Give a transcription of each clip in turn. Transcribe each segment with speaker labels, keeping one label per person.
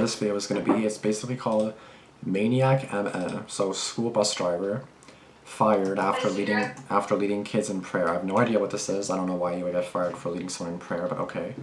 Speaker 1: this video is going to be. It's basically called Maniac MN. So school bus driver fired after leading kids in prayer. I have no idea what this is. I don't know why you would get fired for leading someone in prayer, but okay.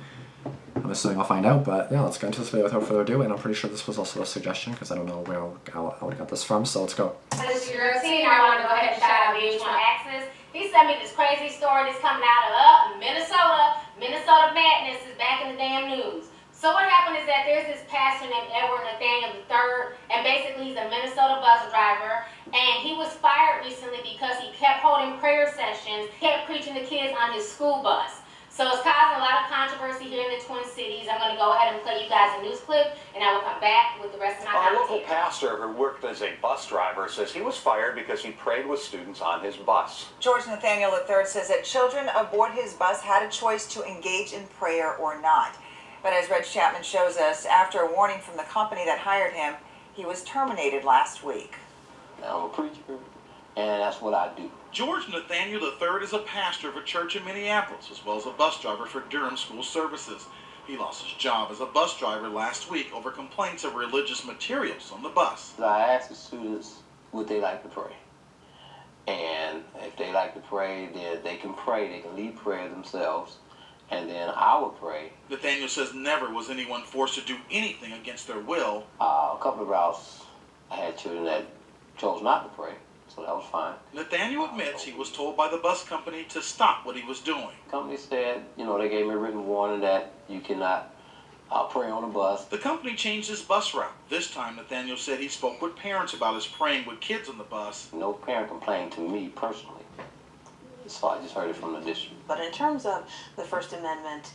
Speaker 1: I'm assuming I'll find out, but yeah, let's get into this video without further ado, and I'm pretty sure this was also a suggestion because I don't know where I got this from, so let's go.
Speaker 2: This is your routine. I want to go ahead and shout out VH1 Access. He sent me this crazy story that's coming out of Minnesota. Minnesota madness is back in the damn news. So what happened is that there's this pastor named Edward Nathaniel III, and basically he's a Minnesota bus driver, and he was fired recently because he kept holding prayer sessions, kept preaching to kids on his school bus. So it's causing a lot of controversy here in the Twin Cities. I'm going to go ahead and play you guys a news clip, and I will come back with the rest of my commentary.
Speaker 3: A local pastor who worked as a bus driver says he was fired because he prayed with students on his bus.
Speaker 4: George Nathaniel III says that children aboard his bus had a choice to engage in prayer or not. But as Reg Chapman shows us, after a warning from the company that hired him, he was terminated last week.
Speaker 5: I'm a preacher, and that's what I do.
Speaker 6: George Nathaniel III is a pastor of a church in Minneapolis, as well as a bus driver for Durham School Services. He lost his job as a bus driver last week over complaints of religious materials on the bus.
Speaker 5: I asked the students would they like to pray. And if they like to pray, then they can pray. They can lead prayer themselves, and then I will pray.
Speaker 6: Nathaniel says never was anyone forced to do anything against their will.
Speaker 5: A couple of routes, I had children that chose not to pray. So that was fine.
Speaker 6: Nathaniel admits he was told by the bus company to stop what he was doing.
Speaker 5: The company said, they gave me a written warning that you cannot pray on a bus.
Speaker 6: The company changed his bus route. This time, Nathaniel said he spoke with parents about his praying with kids on the bus.
Speaker 5: No parent complained to me personally. So I just heard it from the district.
Speaker 7: But in terms of the First Amendment,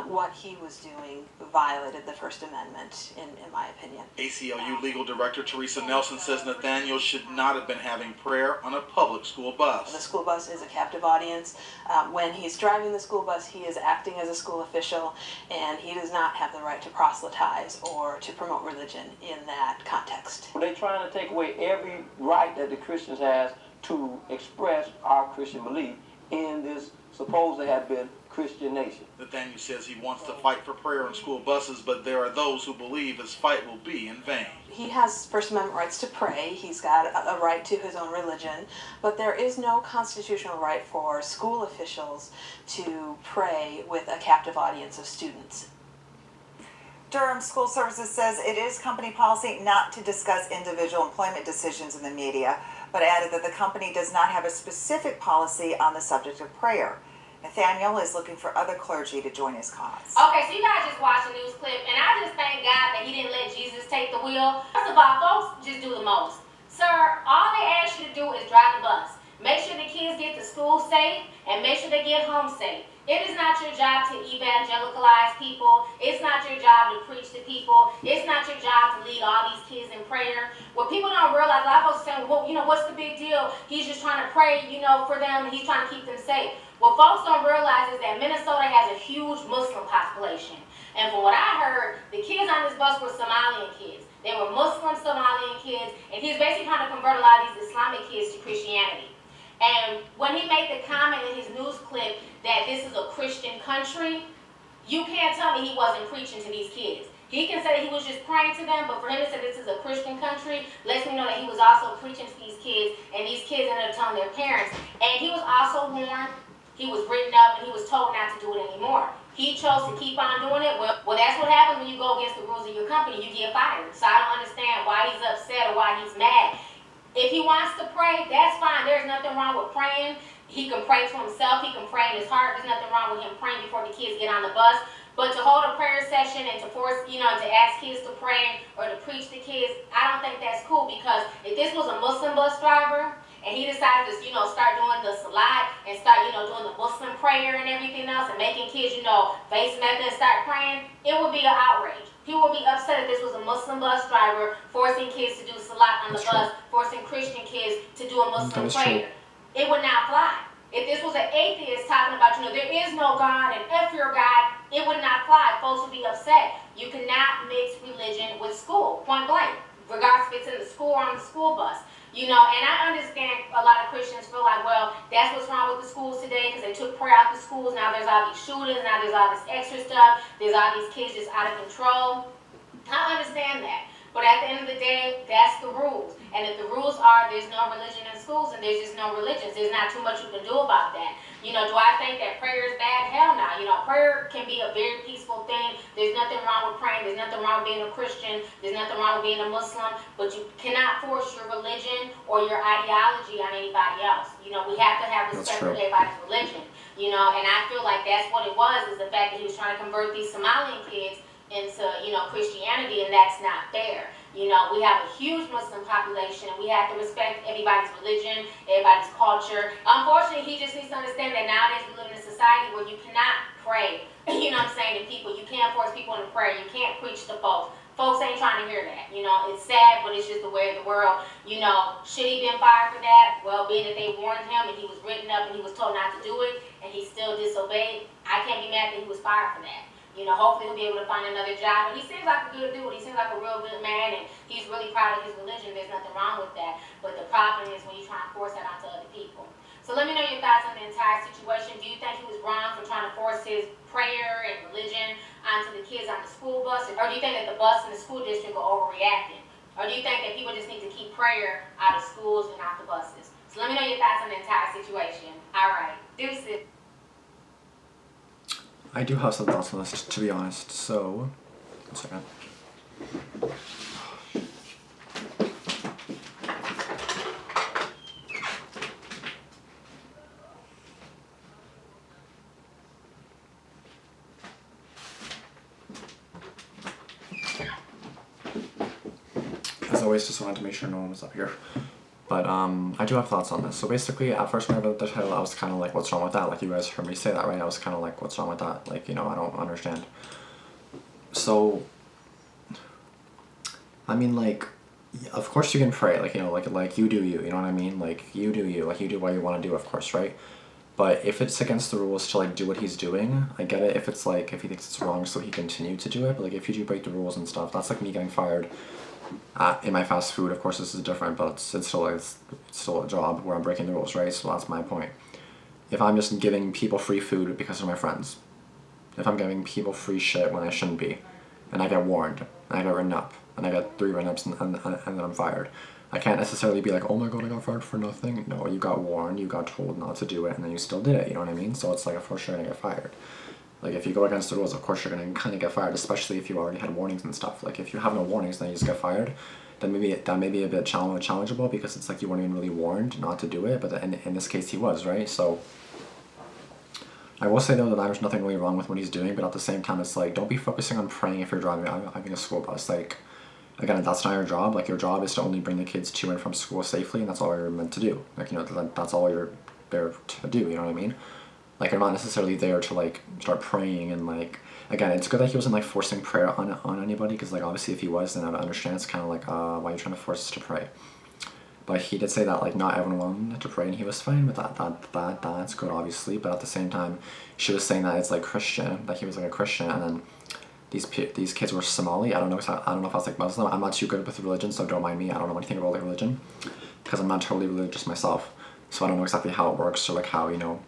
Speaker 7: what he was doing violated the First Amendment, in my opinion.
Speaker 6: ACLU Legal Director Teresa Nelson says Nathaniel should not have been having prayer on a public school bus.
Speaker 7: The school bus is a captive audience. When he's driving the school bus, he is acting as a school official, and he does not have the right to proselytize or to promote religion in that context.
Speaker 5: They're trying to take away every right that the Christians has to express our Christian belief in this supposed to have been Christian nation.
Speaker 6: Nathaniel says he wants to fight for prayer on school buses, but there are those who believe his fight will be in vain.
Speaker 7: He has First Amendment rights to pray. He's got a right to his own religion, but there is no constitutional right for school officials to pray with a captive audience of students.
Speaker 4: Durham School Services says it is company policy not to discuss individual employment decisions in the media, but added that the company does not have a specific policy on the subject of prayer. Nathaniel is looking for other clergy to join his cause.
Speaker 2: Okay, so you guys just watched a news clip, and I just thank God that he didn't let Jesus take the wheel. First of all, folks just do the most. Sir, all they ask you to do is drive the bus. Make sure the kids get to school safe, and make sure they get home safe. It is not your job to evangelicalize people. It's not your job to preach to people. It's not your job to lead all these kids in prayer. What people don't realize, a lot of folks are saying, well, what's the big deal? He's just trying to pray, for them. He's trying to keep them safe. What folks don't realize is that Minnesota has a huge Muslim population. And from what I heard, the kids on this bus were Somalian kids. They were Muslim Somalian kids, and he's basically trying to convert a lot of these Islamic kids to Christianity. And when he made the comment in his news clip that this is a Christian country, you can't tell me he wasn't preaching to these kids. He can say that he was just praying to them, but for him to say this is a Christian country lets me know that he was also preaching to these kids, and these kids ended up telling their parents. And he was also warned, he was written up, and he was told not to do it anymore. He chose to keep on doing it. Well, that's what happens when you go against the rules of your company. You get fired. So I don't understand why he's upset or why he's mad. If he wants to pray, that's fine. There's nothing wrong with praying. He can pray to himself. He can pray in his heart. There's nothing wrong with him praying before the kids get on the bus. But to hold a prayer session and to force, to ask kids to pray or to preach to kids, I don't think that's cool, because if this was a Muslim bus driver and he decided to, start doing the salat and start, doing the Muslim prayer and everything else and making kids, face Mecca and start praying, it would be an outrage. People would be upset if this was a Muslim bus driver forcing kids to do salat on the bus, forcing Christian kids to do a Muslim prayer. It would not fly. If this was an atheist talking about, there is no God and F your God, it would not fly. Folks would be upset. You cannot mix religion with school, point blank, regardless if it's in the school or on the school bus. And I understand a lot of Christians feel like, well, that's what's wrong with the schools today, because they took prayer out the schools. Now there's all these shootings. Now there's all this extra stuff. There's all these kids just out of control. I understand that. But at the end of the day, that's the rules. And if the rules are there's no religion in schools and there's just no religions, there's not too much you can do about that. You know, do I think that prayer is bad? Hell no. You know, prayer can be a very peaceful thing. There's nothing wrong with praying. There's nothing wrong with being a Christian. There's nothing wrong with being a Muslim. But you cannot force your religion or your ideology on anybody else. You know, we have to have respect for everybody's religion. You know, and I feel like that's what it was, is the fact that he was trying to convert these Somalian kids into, you know, Christianity, and that's not fair. You know, we have a huge Muslim population. We have to respect everybody's religion, everybody's culture. Unfortunately, he just needs to understand that nowadays we live in a society where you cannot pray, you know what I'm saying, to people. You can't force people into prayer. You can't preach to folks. Folks ain't trying to hear that. You know, it's sad, but it's just the way of the world. You know, should he been fired for that? Well, being that they warned him and he was written up and he was told not to do it and he still disobeyed, I can't be mad that he was fired for that. You know, hopefully he'll be able to find another job. And he seems like a good dude. He seems like a real good man, and he's really proud of his religion. There's nothing wrong with that. But the problem is when you try to force that onto other people. So let me know your thoughts on the entire situation. Do you think he was wrong for trying to force his prayer and religion onto the kids on the school bus? Or do you think that the bus and the school district are overreacting? Or do you think that people just need to keep prayer out of schools and out the buses? So let me know your thoughts on the entire situation. All right. Deuces.
Speaker 1: I do have some thoughts on this, to be honest. So, 1 second. As always, just wanted to make sure no one was up here. But I do have thoughts on this. So basically, at first when I read the title, I was kind of like, what's wrong with that? Like, you guys heard me say that, right? I was kind of like, what's wrong with that? Like, you know, I don't understand. So, I mean, like, of course you can pray. Like, you know, like you do you. You know what I mean? Like, you do you. Like, you do what you want to do, of course, right? But if it's against the rules to, like, do what he's doing, I get it. If it's, like, if he thinks it's wrong, so he continued to do it. But, like, if you do break the rules and stuff, that's like me getting fired in my fast food. Of course this is different, but it's still a job where I'm breaking the rules, right? So that's my point. If I'm just giving people free food because they're my friends, if I'm giving people free shit when I shouldn't be, and I get warned, and I get written up, and I get 3 written ups, and then I'm fired, I can't necessarily be like, oh my god, I got fired for nothing. No, you got warned, you got told not to do it, and then you still did it, you know what I mean? So it's like, of course you're gonna get fired. Like, if you go against the rules, of course you're going to kind of get fired, especially if you already had warnings and stuff. Like, if you have no warnings, then you just get fired, then maybe that may be a bit challengeable, because it's like you weren't even really warned not to do it, but in this case he was, right? So, I will say, though, that there's nothing really wrong with what he's doing, but at the same time, it's like, don't be focusing on praying if you're driving a school bus. Like, again, that's not your job. Like, your job is to only bring the kids to and from school safely, and that's all you're meant to do. Like, you know, that's all you're there to do, you know what I mean? Like, I'm not necessarily there to, like, start praying and, like, again, it's good that he wasn't, like, forcing prayer on anybody, because, like, obviously if he was, then I would understand. It's kind of like, why are you trying to force us to pray? But he did say that, like, not everyone wanted to pray, and he was fine with that. That's good, obviously, but at the same time, she was saying that it's, like, Christian, that he was, like, a Christian, and then these kids were Somali. I don't know if I was, like, Muslim. I'm not too good with religion, so don't mind me. I don't know anything about, like, religion, because I'm not totally religious myself, so I don't know exactly how it works, or, like, how, you know,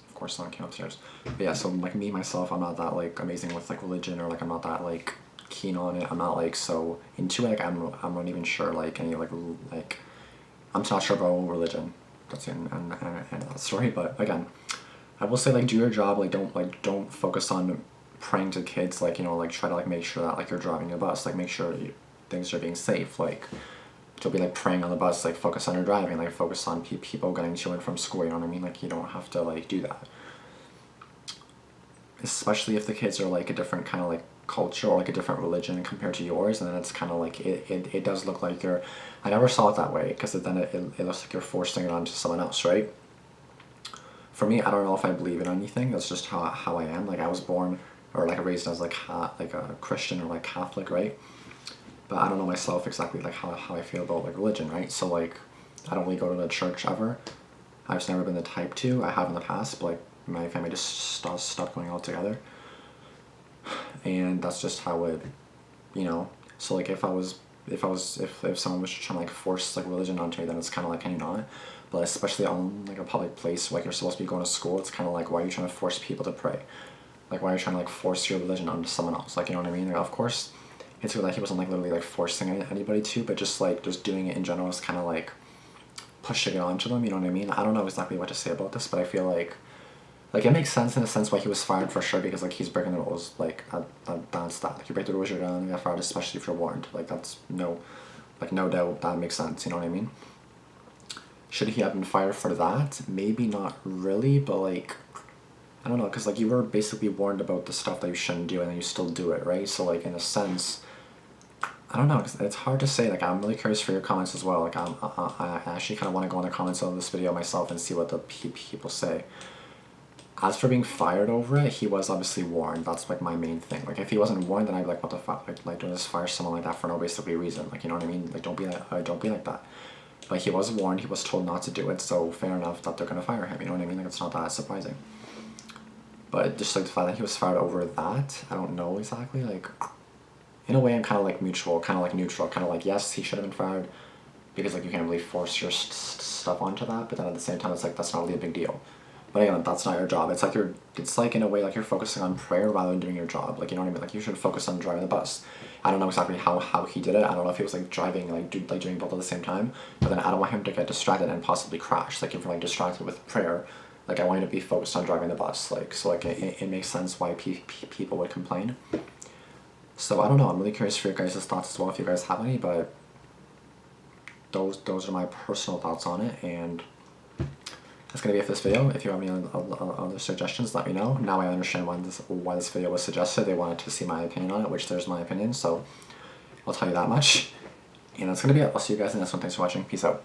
Speaker 1: of course someone came upstairs. But yeah, so like me myself, I'm not that like amazing with like religion, or like I'm not that like keen on it. I'm not like so into it. Like I'm not even sure like any like I'm not sure about religion. That's the end of that story. But again, I will say, like, do your job. Like don't focus on praying to kids. Like, you know, like try to like make sure that like you're driving a bus. Like make sure things are being safe. Like, don't be like praying on the bus. Like focus on your driving. Like focus on people getting to and from school. You know what I mean? Like you don't have to like do that. Especially if the kids are like a different kind of like culture or like a different religion compared to yours, and then it's kind of like it does look like you're. I never saw it that way, because then it looks like you're forcing it onto someone else, right? For me, I don't know if I believe in anything. That's just how I am. Like I was born or like raised as like a Christian or like Catholic, right? But I don't know myself exactly like how I feel about like religion, right? So like I don't really go to the church ever. I've just never been the type to. I have in the past, but like my family just stopped going altogether. And that's just how it, you know. So like if someone was trying to like force like religion onto me, then it's kind of like, can you not? But especially on like a public place, like you're supposed to be going to school. It's kind of like, why are you trying to force people to pray? Like, why are you trying to like force your religion onto someone else? Like, you know what I mean? Like, of course, it's good that he wasn't like literally like forcing anybody to, but just like just doing it in general is kind of like pushing it onto them. You know what I mean? I don't know exactly what to say about this, but I feel like it makes sense in a sense why he was fired for sure, because like he's breaking the rules. Like that's that. Like, you break the rules, you're gonna get fired, especially if you're warned. Like, that's no doubt that makes sense. You know what I mean? Should he have been fired for that? Maybe not really, but like, I don't know, because like you were basically warned about the stuff that you shouldn't do and then you still do it, right? So like in a sense, I don't know, it's hard to say. Like, I'm really curious for your comments as well. Like, I actually kind of want to go in the comments of this video myself and see what the people say. As for being fired over it, he was obviously warned. That's like my main thing. Like, if he wasn't warned, then I'd be like, what the fuck? Like don't just fire someone like that for no basically reason. Like, you know what I mean? Like, don't be like that. But he was warned. He was told not to do it. So fair enough that they're gonna fire him. You know what I mean? Like, it's not that surprising. But just like the fact that he was fired over that, I don't know exactly. Like, in a way, I'm kind of like neutral, kind of like, yes, he should have been fired, because like you can't really force your stuff onto that. But then at the same time, it's like that's not really a big deal. But again, that's not your job. It's like in a way like you're focusing on prayer rather than doing your job. Like, you know what I mean? Like, you should focus on driving the bus. I don't know exactly how he did it. I don't know if he was like driving doing both at the same time. But then I don't want him to get distracted and possibly crash. Like, if you're like distracted with prayer, like I want you to be focused on driving the bus. Like, so like it makes sense why people would complain. So I don't know. I'm really curious for your guys' thoughts as well, if you guys have any. But those are my personal thoughts on it, and that's gonna be it for this video. If you have any other suggestions, let me know. Now I understand why this video was suggested. They wanted to see my opinion on it, which there's my opinion, so I'll tell you that much. And that's gonna be it. I'll see you guys in the next one. Thanks for watching. Peace out.